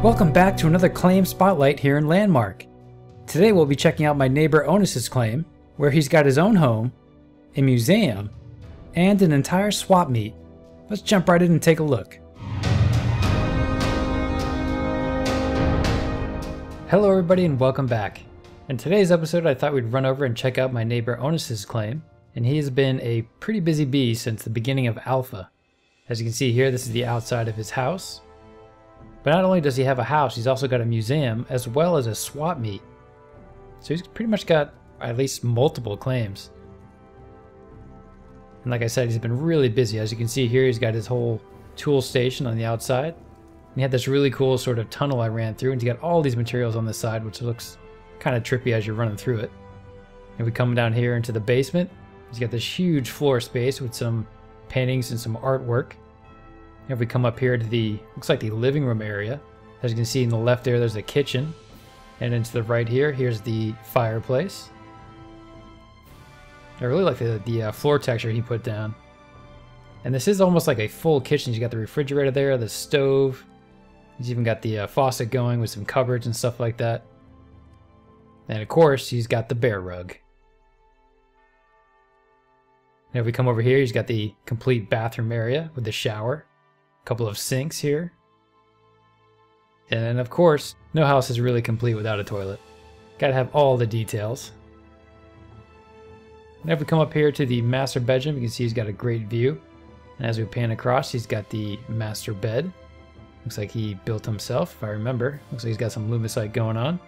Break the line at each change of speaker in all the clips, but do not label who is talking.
Welcome back to another claim spotlight here in Landmark. Today we'll be checking out my neighbor Oniss's claim, where he's got his own home, a museum, and an entire swap meet. Let's jump right in and take a look. Hello everybody and welcome back. In today's episode I thought we'd run over and check out my neighbor Oniss's claim, and he has been a pretty busy bee since the beginning of Alpha. As you can see here, this is the outside of his house. But not only does he have a house, he's also got a museum as well as a swap meet. So he's pretty much got at least multiple claims. And like I said, he's been really busy. As you can see here, he's got his whole tool station on the outside. And he had this really cool sort of tunnel I ran through, and he got all these materials on the side, which looks kind of trippy as you're running through it. And we come down here into the basement. He's got this huge floor space with some paintings and some artwork. If we come up here to the, looks like the living room area. As you can see in the left there, there's a kitchen. And into the right here, here's the fireplace. I really like the floor texture he put down. And this is almost like a full kitchen. You got the refrigerator there, the stove. He's even got the faucet going with some cupboards and stuff like that. And of course, he's got the bear rug. And if we come over here, he's got the complete bathroom area with the shower. Couple of sinks here. And then of course, no house is really complete without a toilet. Gotta have all the details. And if we come up here to the master bedroom, you can see he's got a great view. And as we pan across, he's got the master bed. Looks like he built himself, if I remember. Looks like he's got some lumicite going on.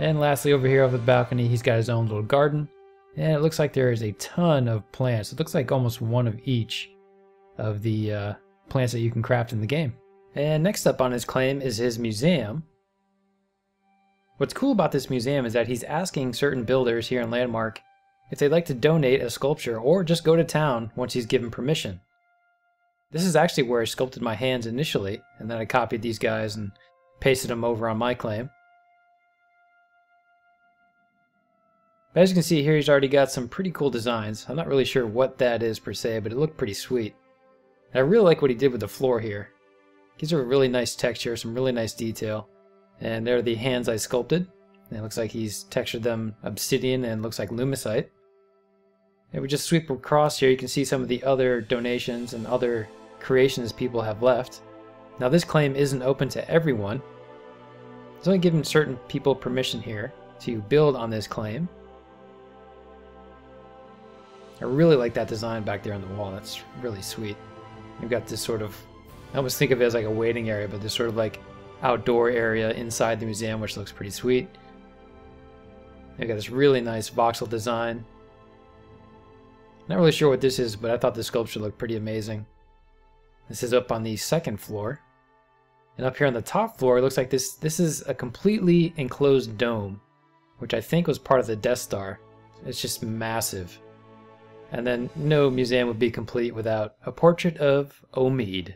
And lastly, over here over the balcony, he's got his own little garden. And it looks like there is a ton of plants. It looks like almost one of each of the plants that you can craft in the game. And next up on his claim is his museum. What's cool about this museum is that he's asking certain builders here in Landmark if they'd like to donate a sculpture or just go to town once he's given permission. This is actually where I sculpted my hands initially, and then I copied these guys and pasted them over on my claim. But as you can see here, he's already got some pretty cool designs. I'm not really sure what that is per se, but it looked pretty sweet. And I really like what he did with the floor here. Gives her a really nice texture, some really nice detail. And there are the hands I sculpted. And it looks like he's textured them obsidian and looks like lumicite. And we just sweep across here, you can see some of the other donations and other creations people have left. Now this claim isn't open to everyone. It's only giving certain people permission here to build on this claim. I really like that design back there on the wall. That's really sweet. You've got this sort of, I almost think of it as like a waiting area, but this sort of like outdoor area inside the museum, which looks pretty sweet. You've got this really nice voxel design. Not really sure what this is, but I thought the sculpture looked pretty amazing. This is up on the second floor. And up here on the top floor, it looks like this is a completely enclosed dome, which I think was part of the Death Star. It's just massive. And then no museum would be complete without a portrait of Omid.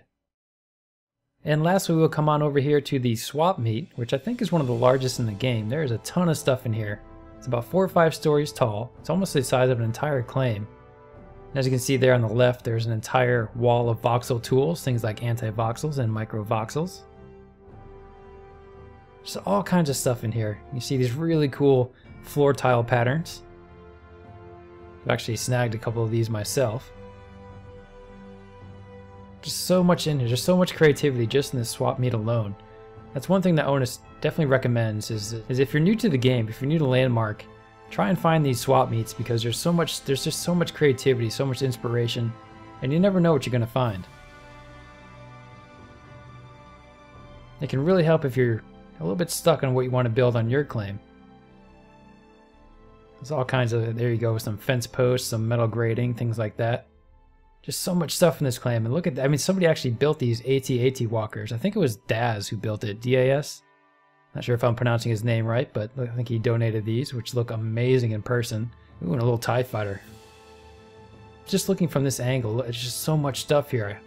And lastly, we'll come on over here to the swap meet, which I think is one of the largest in the game. There is a ton of stuff in here. It's about 4 or 5 stories tall. It's almost the size of an entire claim. And as you can see there on the left, there's an entire wall of voxel tools, things like anti-voxels and micro-voxels. There's all kinds of stuff in here. You see these really cool floor tile patterns. I've actually snagged a couple of these myself. Just so much in here, just so much creativity just in this swap meet alone. That's one thing that Oniss definitely recommends is if you're new to the game, if you're new to Landmark, try and find these swap meets because there's just so much creativity, so much inspiration, and you never know what you're going to find. It can really help if you're a little bit stuck on what you want to build on your claim. There's all kinds of, there you go, some fence posts, some metal grating, things like that. Just so much stuff in this claim. And look at that. I mean, somebody actually built these AT-AT walkers. I think it was Daz who built it. D-A-S? Not sure if I'm pronouncing his name right, but I think he donated these, which look amazing in person. Ooh, and a little TIE fighter. Just looking from this angle, it's just so much stuff here.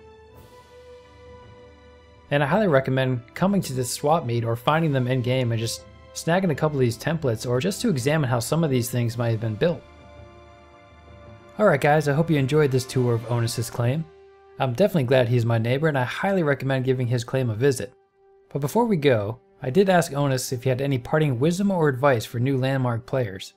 And I highly recommend coming to this swap meet or finding them in-game and just snagging a couple of these templates or just to examine how some of these things might have been built. Alright guys, I hope you enjoyed this tour of Oniss's claim. I'm definitely glad he's my neighbor and I highly recommend giving his claim a visit. But before we go, I did ask Oniss if he had any parting wisdom or advice for new Landmark players.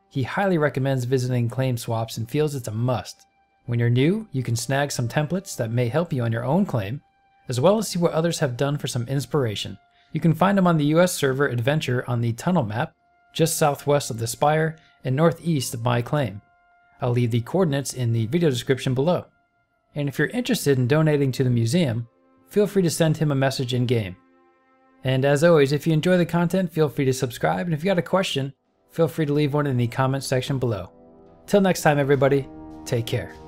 He highly recommends visiting claim swaps and feels it's a must. When you're new, you can snag some templates that may help you on your own claim, as well as see what others have done for some inspiration. You can find them on the US server Adventure on the Tunnel map, just southwest of the Spire and northeast of my claim. I'll leave the coordinates in the video description below. And if you're interested in donating to the museum, feel free to send him a message in-game. And as always, if you enjoy the content, feel free to subscribe, and if you got a question, feel free to leave one in the comments section below. Till next time everybody, take care.